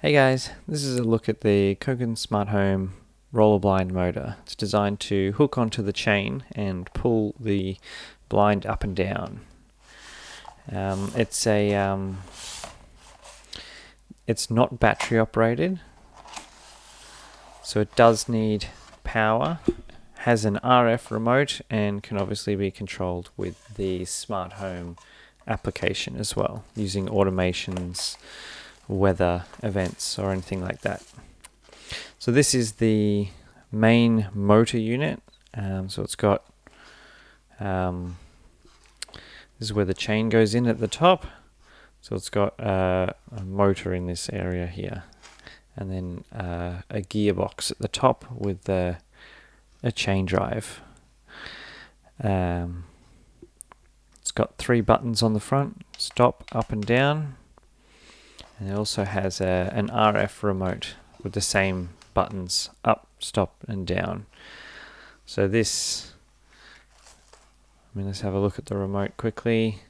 Hey guys, this is a look at the Kogan SmarterHome roller blind motor. It's designed to hook onto the chain and pull the blind up and down. It's not battery operated, so it does need power, has an RF remote, and can obviously be controlled with the SmarterHome application as well, using automations, weather events, or anything like that. So this is the main motor unit. So it's got this is where the chain goes in at the top. So it's got a motor in this area here, and then a gearbox at the top with a chain drive. It's got 3 buttons on the front: stop, up and down. And it also has an RF remote with the same buttons: up, stop, and down. So let's have a look at the remote quickly.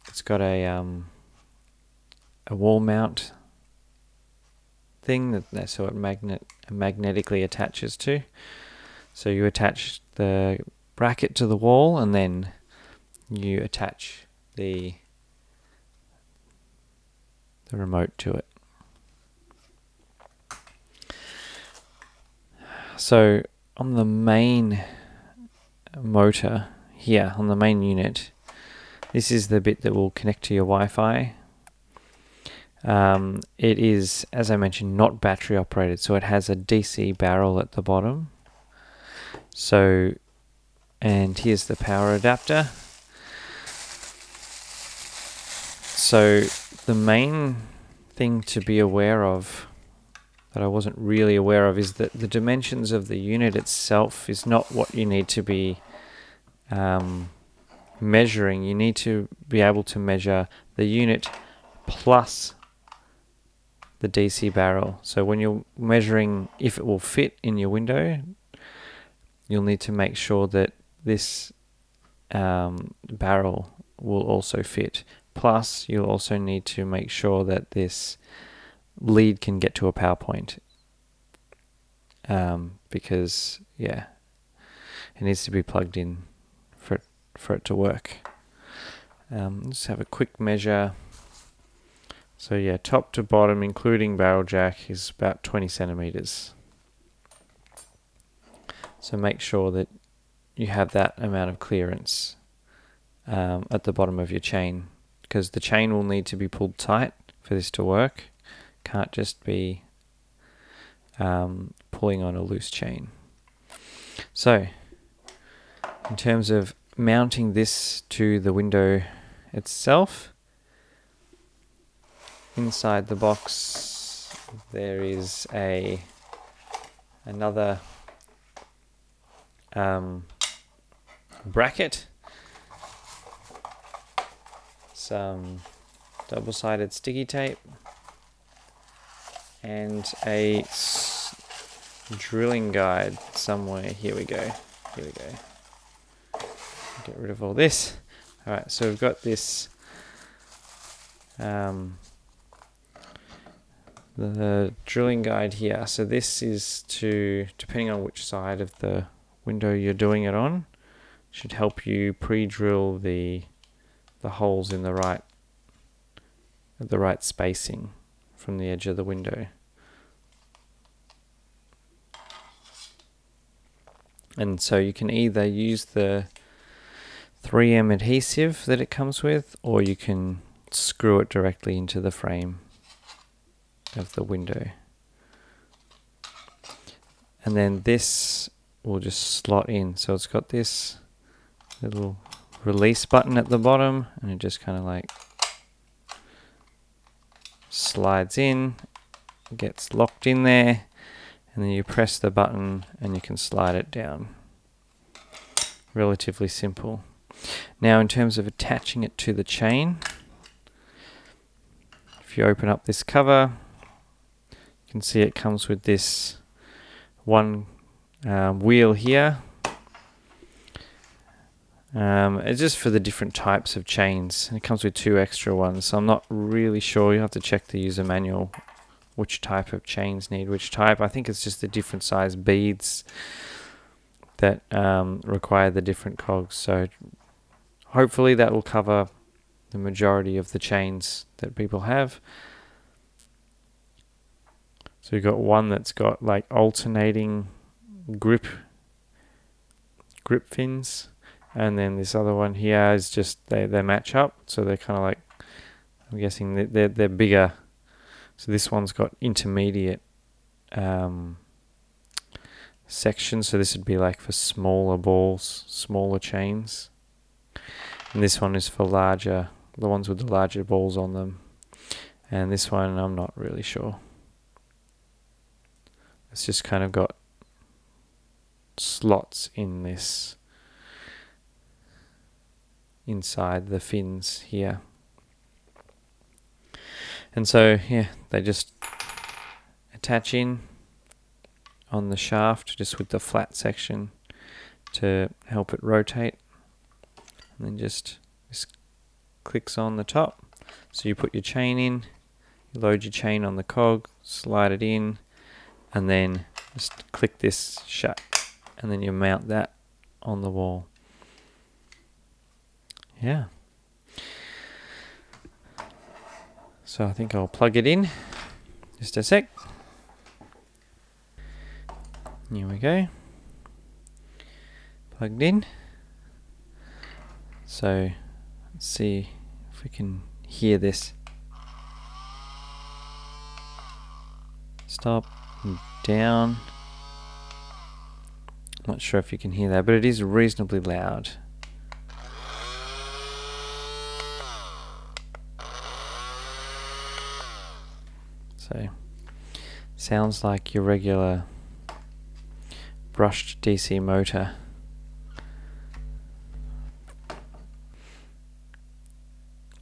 It's got a wall mount thing so it magnetically attaches to. So you attach the bracket to the wall, and then you attach the remote to it. So on the main motor here, on the main unit, this is the bit that will connect to your Wi-Fi. It is, as I mentioned, not battery operated, so it has a DC barrel at the bottom. So, and here's the power adapter. So the main thing to be aware of, that I wasn't really aware of, is that the dimensions of the unit itself is not what you need to be measuring. You need to be able to measure the unit plus the DC barrel. So when you're measuring if it will fit in your window, you'll need to make sure that this barrel will also fit. Plus, you'll also need to make sure that this lead can get to a power point, because it needs to be plugged in for it to work. Let's have a quick measure. So yeah, top to bottom, including barrel jack, is about 20 centimeters. So make sure that you have that amount of clearance at the bottom of your chain, because the chain will need to be pulled tight for this to work. Can't just be pulling on a loose chain. So in terms of mounting this to the window itself, inside the box there is another bracket, some double-sided sticky tape, and a drilling guide somewhere. Here we go. Get rid of all this. Alright, so we've got this the drilling guide here. So this is to, depending on which side of the window you're doing it on, should help you pre-drill the holes in the right spacing from the edge of the window. And so you can either use the 3M adhesive that it comes with, or you can screw it directly into the frame of the window. And then this will just slot in. So it's got this little release button at the bottom, and it just kind of like slides in, gets locked in there, and then you press the button and you can slide it down. Relatively simple. Now in terms of attaching it to the chain, if you open up this cover, you can see it comes with this one wheel here. It's just for the different types of chains. It comes with 2 extra ones, so I'm not really sure. You have to check the user manual which type of chains need which type. I think it's just the different size beads that require the different cogs. So hopefully that will cover the majority of the chains that people have. So you've got one that's got like alternating grip fins, and then this other one here is just they match up, so they're kind of like, I'm guessing they're bigger. So this one's got intermediate sections, so this would be like for smaller balls, smaller chains, and this one is for larger, the ones with the larger balls on them. And this one I'm not really sure. It's just kind of got slots in this inside the fins here. And so yeah, they just attach in on the shaft just with the flat section to help it rotate, and then just clicks on the top. So you put your chain in, you load your chain on the cog, slide it in, and then just click this shut, and then you mount that on the wall. Yeah. So I think I'll plug it in. Just a sec. Here we go. Plugged in. So let's see if we can hear this. Stop. Down. I'm not sure if you can hear that, but it is reasonably loud. So sounds like your regular brushed DC motor.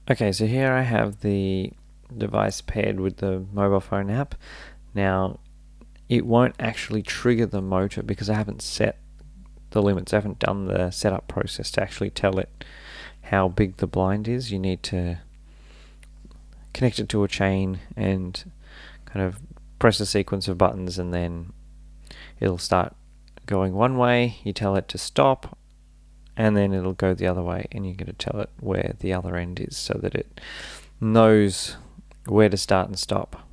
Okay, so here I have the device paired with the mobile phone app. Now it won't actually trigger the motor because I haven't set the limits. I haven't done the setup process to actually tell it how big the blind is. You need to connect it to a chain and kind of press a sequence of buttons, and then it'll start going one way. You tell it to stop, and then it'll go the other way, and you're going to tell it where the other end is so that it knows where to start and stop.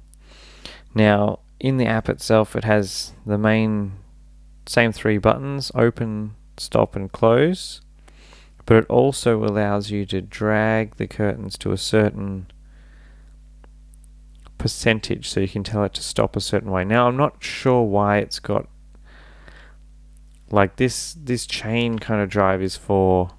Now in the app itself, it has the same three buttons: open, stop, and close, but it also allows you to drag the curtains to a certain percentage, so you can tell it to stop a certain way. Now I'm not sure why it's got like this chain kind of drive is for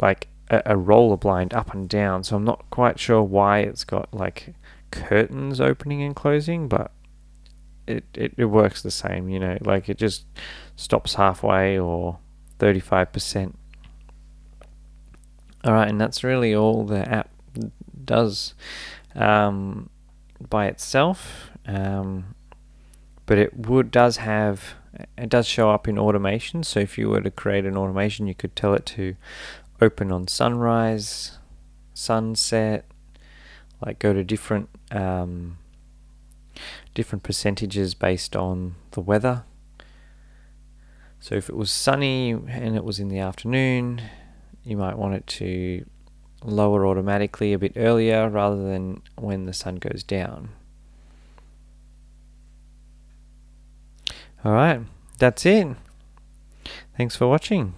like a roller blind up and down, so I'm not quite sure why it's got like curtains opening and closing, but it works the same, you know, like it just stops halfway or 35%. Alright, and that's really all the app does by itself, but it does show up in automation. So if you were to create an automation, you could tell it to open on sunrise, sunset, like go to different percentages based on the weather. So if it was sunny and it was in the afternoon, you might want it to lower automatically a bit earlier rather than when the sun goes down. Alright, that's it. Thanks for watching.